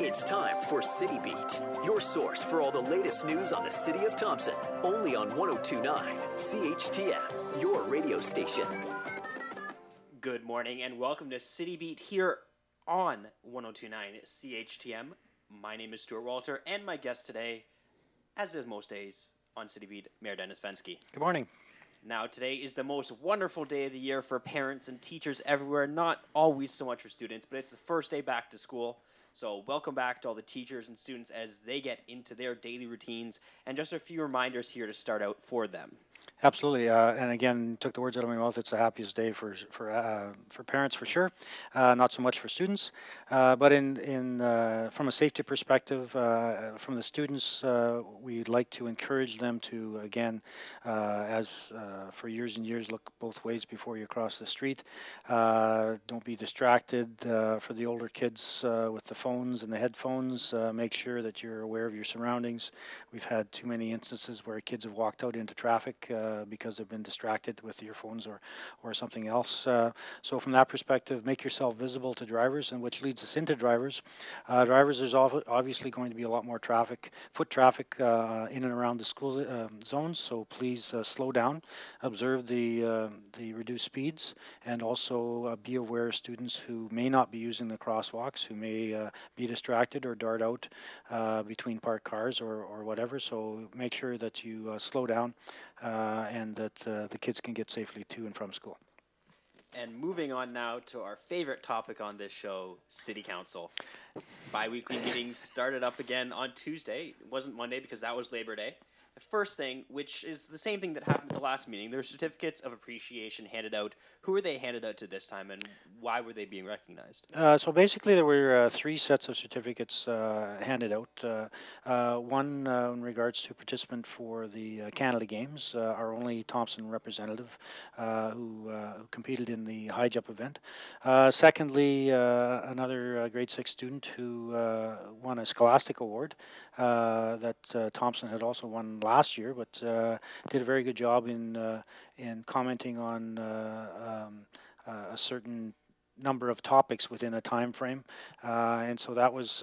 It's time for City Beat, your source for all the latest news on the City of Thompson. Only on 102.9 CHTM, your radio station. Good morning and welcome to City Beat here on 102.9 CHTM. My name is Stuart Walter and my guest today, as is most days on City Beat, Mayor Dennis Fenske. Good morning. Now, today is the most wonderful day of the year for parents and teachers everywhere, not always so much for students, but it's the first day back to school. So welcome back to all the teachers and students as they get into their daily routines, and just a few reminders here to start out for them. Absolutely, and again, took the words out of my mouth. It's the happiest day for parents for sure, not so much for students. But from a safety perspective, from the students, we'd like to encourage them to again, as for years and years, look both ways before you cross the street. Don't be distracted. For the older kids with the phones and the headphones, make sure that you're aware of your surroundings. We've had too many instances where kids have walked out into traffic because they've been distracted with earphones or something else. So from that perspective, make yourself visible to drivers, and which leads us into drivers. Drivers, there's obviously going to be a lot more foot traffic in and around the school zones, so please slow down, observe the reduced speeds, and also be aware of students who may not be using the crosswalks, who may be distracted or dart out between parked cars or whatever. So make sure that you slow down and that the kids can get safely to and from school. And moving on now to our favorite topic on this show, City Council. Bi-weekly meetings started up again on Tuesday. It wasn't Monday because that was Labor Day. The first thing, which is the same thing that happened at the last meeting, there were certificates of appreciation handed out. Who were they handed out to this time, and why were they being recognized? So basically there were three sets of certificates handed out. One in regards to participant for the Canada Games, our only Thompson representative who competed in the high jump event. Secondly, another grade 6 student who won a Scholastic Award that Thompson had also won last year, but did a very good job in commenting on a certain number of topics within a time frame, and so that was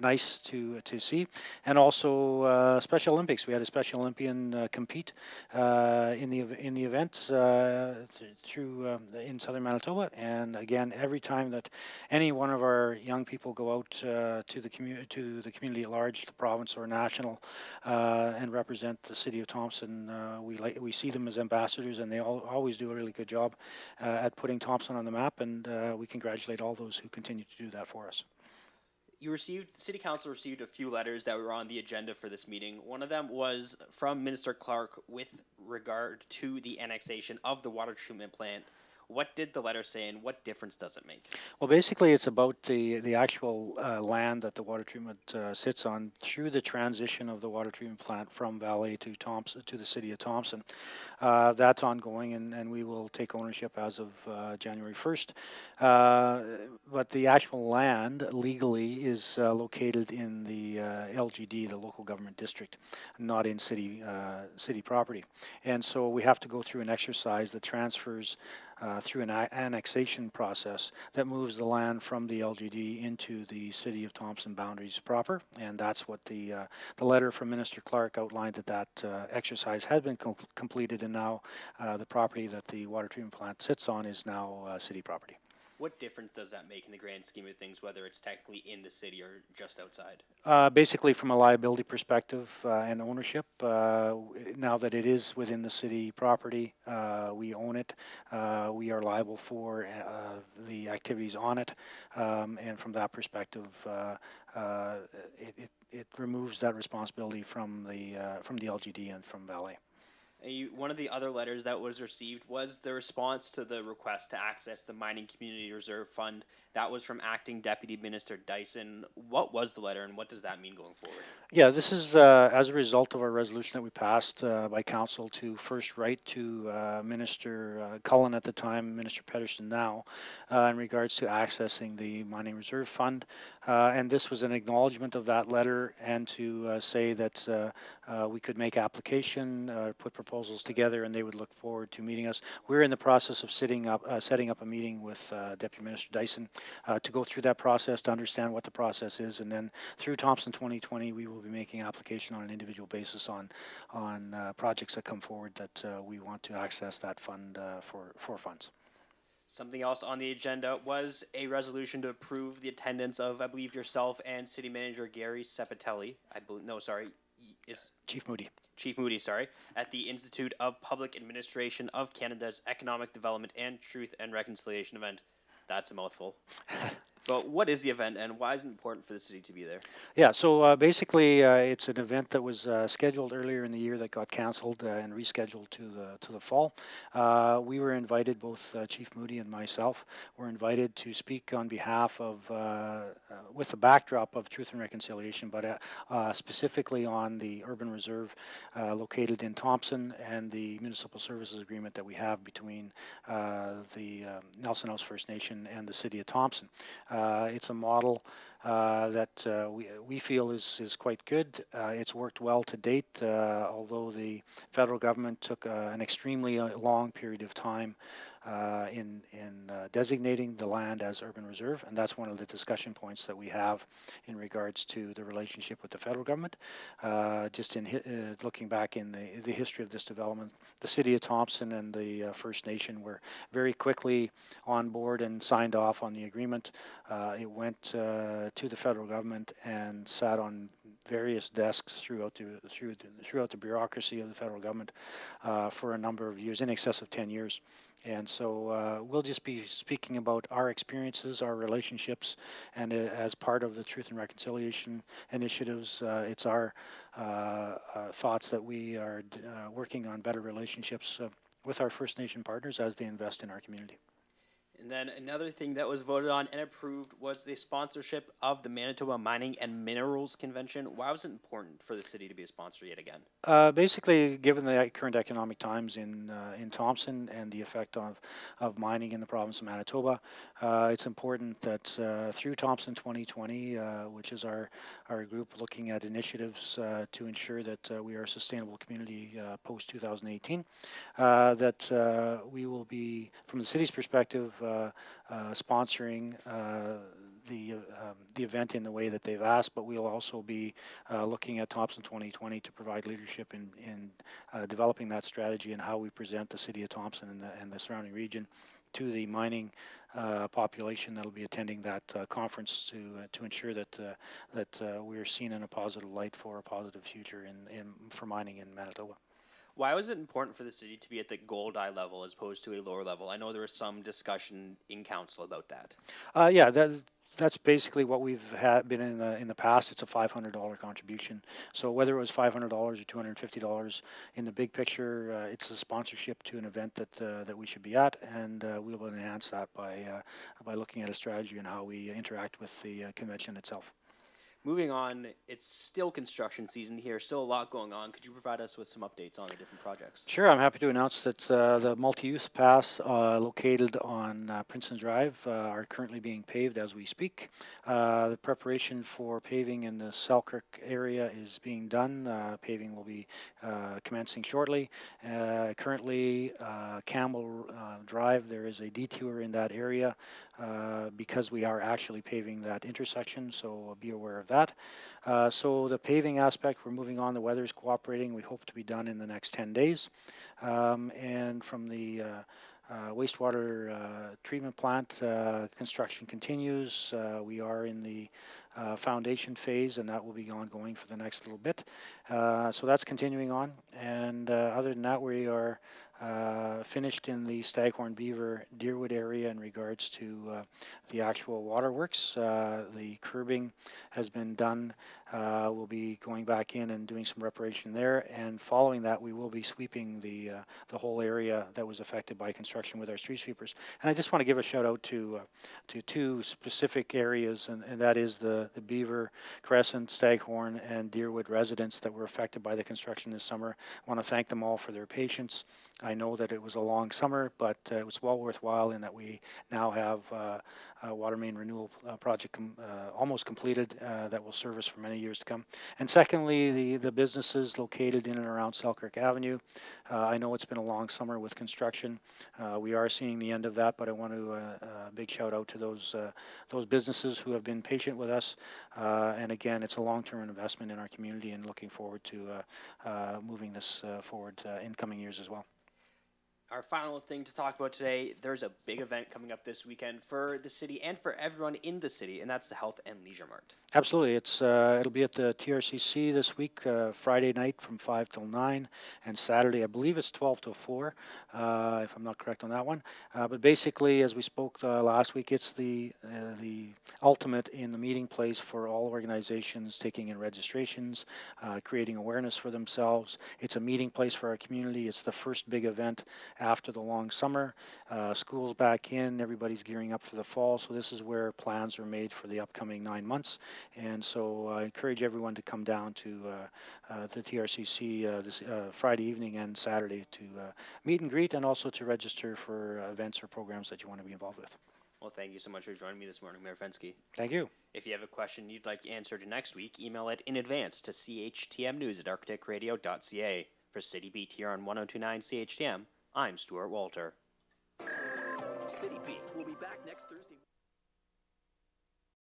nice to see. And also Special Olympics. We had a Special Olympian compete in the event through in southern Manitoba. And again, every time that any one of our young people go out to the community at large, the province or national, and represent the City of Thompson, we see them as ambassadors, and they always do a really good job at putting Thompson on the map. And we congratulate all those who continue to do that for us. City Council received a few letters that were on the agenda for this meeting. One of them was from Minister Clark with regard to the annexation of the water treatment plant. What did the letter say, and what difference does it make? Well, basically, it's about the actual land that the water treatment sits on through the transition of the water treatment plant from Valley to Thompson to the City of Thompson. That's ongoing, and we will take ownership as of January 1st. But the actual land legally is located in the LGD, the local government district, not in city property. And so we have to go through an exercise that transfers through an annexation process that moves the land from the LGD into the City of Thompson boundaries proper, and that's what the letter from Minister Clark outlined, that exercise had been completed, and now the property that the water treatment plant sits on is now city property. What difference does that make in the grand scheme of things, whether it's technically in the city or just outside? Basically, from a liability perspective and ownership, now that it is within the city property, we own it. We are liable for the activities on it, and from that perspective, it removes that responsibility from the LGD and from Valley. One of the other letters that was received was the response to the request to access the Mining Community Reserve Fund. That was from Acting Deputy Minister Dyson. What was the letter, and what does that mean going forward? Yeah, this is as a result of our resolution that we passed by Council to first write to Minister Cullen at the time, Minister Pedersen now, in regards to accessing the Mining Reserve Fund. And this was an acknowledgement of that letter, and to say that we could make application, put proposals proposals together, and they would look forward to meeting us. We're in the process of setting up a meeting with Deputy Minister Dyson to go through that process, to understand what the process is, and then through Thompson 2020, we will be making application on an individual basis on projects that come forward that we want to access that fund for funds. Something else on the agenda was a resolution to approve the attendance of, I believe, yourself and City Manager Gary Sepatelli. Chief Moody. Chief Moody, sorry, at the Institute of Public Administration of Canada's Economic Development and Truth and Reconciliation event. That's a mouthful. But what is the event, and why is it important for the city to be there? Yeah, so basically, it's an event that was scheduled earlier in the year that got canceled and rescheduled to the fall. We were invited, both Chief Moody and myself, were invited to speak on behalf of, with the backdrop of Truth and Reconciliation, but specifically on the urban reserve located in Thompson and the municipal services agreement that we have between the Nelson House First Nation and the City of Thompson. It's a model that we feel is quite good. It's worked well to date, although the federal government took an extremely long period of time in designating the land as urban reserve, and that's one of the discussion points that we have in regards to the relationship with the federal government. Just in looking back in the history of this development, the City of Thompson and the First Nation were very quickly on board and signed off on the agreement. It went to the federal government and sat on various desks throughout the bureaucracy of the federal government for a number of years, in excess of 10 years. And so we'll just be speaking about our experiences, our relationships, and as part of the Truth and Reconciliation initiatives, it's our thoughts that we are working on better relationships with our First Nation partners as they invest in our community. And then another thing that was voted on and approved was the sponsorship of the Manitoba Mining and Minerals Convention. Why was it important for the city to be a sponsor yet again? Basically, given the current economic times in Thompson and the effect of mining in the province of Manitoba, it's important that through Thompson 2020, which is our group looking at initiatives to ensure that we are a sustainable community post-2018, that we will be, from the city's perspective, sponsoring the event in the way that they've asked, but we'll also be looking at Thompson 2020 to provide leadership in developing that strategy and how we present the City of Thompson and the surrounding region to the mining population that will be attending that conference to ensure that we're seen in a positive light for a positive future for mining in Manitoba. Why was it important for the city to be at the gold eye level as opposed to a lower level? I know there was some discussion in council about that. Yeah, that's basically what we've been in the past. It's a $500 contribution. So whether it was $500 or $250, in the big picture, it's a sponsorship to an event that we should be at, and we will enhance that by looking at a strategy and how we interact with the convention itself. Moving on, it's still construction season here, still a lot going on. Could you provide us with some updates on the different projects? Sure, I'm happy to announce that the multi-use paths located on Princeton Drive are currently being paved as we speak. The preparation for paving in the Selkirk area is being done. Paving will be commencing shortly. Currently, Campbell Drive, there is a detour in that area because we are actually paving that intersection, so be aware of that. So the paving aspect, we're moving on. The weather is cooperating. We hope to be done in the next 10 days. And from the wastewater treatment plant, construction continues. We are in the foundation phase, and that will be ongoing for the next little bit. So that's continuing on. And other than that, we are finished in the Staghorn Beaver Deerwood area in regards to the actual waterworks. The curbing has been done. We'll be going back in and doing some reparation there, and following that we will be sweeping the whole area that was affected by construction with our street sweepers. And I just want to give a shout out to two specific areas, and that is the Beaver, Crescent, Staghorn, and Deerwood residents that were affected by the construction this summer. I want to thank them all for their patience. I know that it was a long summer, but it was well worthwhile in that we now have water main renewal project almost completed that will serve us for many years to come. And secondly, the businesses located in and around Selkirk Avenue. I know it's been a long summer with construction. We are seeing the end of that, but I want to big shout out to those businesses who have been patient with us. And again, it's a long-term investment in our community, and looking forward to moving this forward in coming years as well. Our final thing to talk about today, there's a big event coming up this weekend for the city and for everyone in the city, and that's the Health and Leisure Mart. Absolutely. It'll be at the TRCC this week, Friday night from 5 till 9, and Saturday, I believe it's 12 till 4, if I'm not correct on that one. But basically, as we spoke last week, it's the ultimate in the meeting place for all organizations taking in registrations, creating awareness for themselves. It's a meeting place for our community. It's the first big event after the long summer. School's back in, everybody's gearing up for the fall, so this is where plans are made for the upcoming 9 months. And so I encourage everyone to come down to the TRCC this Friday evening and Saturday to meet and greet, and also to register for events or programs that you want to be involved with. Well, thank you so much for joining me this morning, Mayor Fenske. Thank you. If you have a question you'd like answered next week, email it in advance to CHTMnews@architectradio.ca. For City Beat here on 102.9 CHTM, I'm Stuart Walter. City Beat will be back next Thursday.